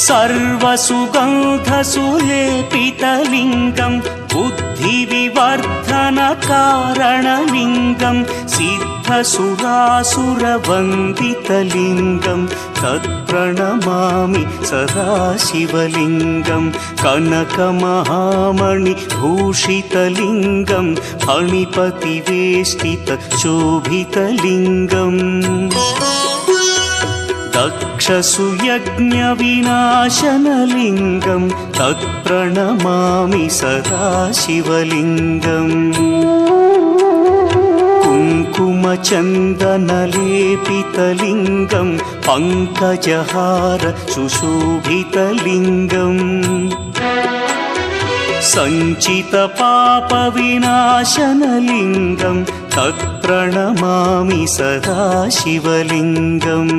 सर्वसुगन्धसुलेपितलिङ्गं बुद्धिविवर्धनकारणलिङ्गं सिद्धसुरासुरवन्दितलिङ्गं तत्प्रणमामि सदा शिवलिङ्गं कनकमहामणिभूषितलिङ्गं फणिपतिवेष्टितशोभितलिङ्गम् दक्षसुयज्ञविनाशनलिङ्गं तत्प्रणमामि सदा शिवलिङ्गम् कुङ्कुमचन्दनलेपितलिङ्गं पङ्कजहार सुशोभितलिङ्गम् सञ्चितपापविनाशनलिङ्गं तत्प्रणमामि सदा शिवलिङ्गम्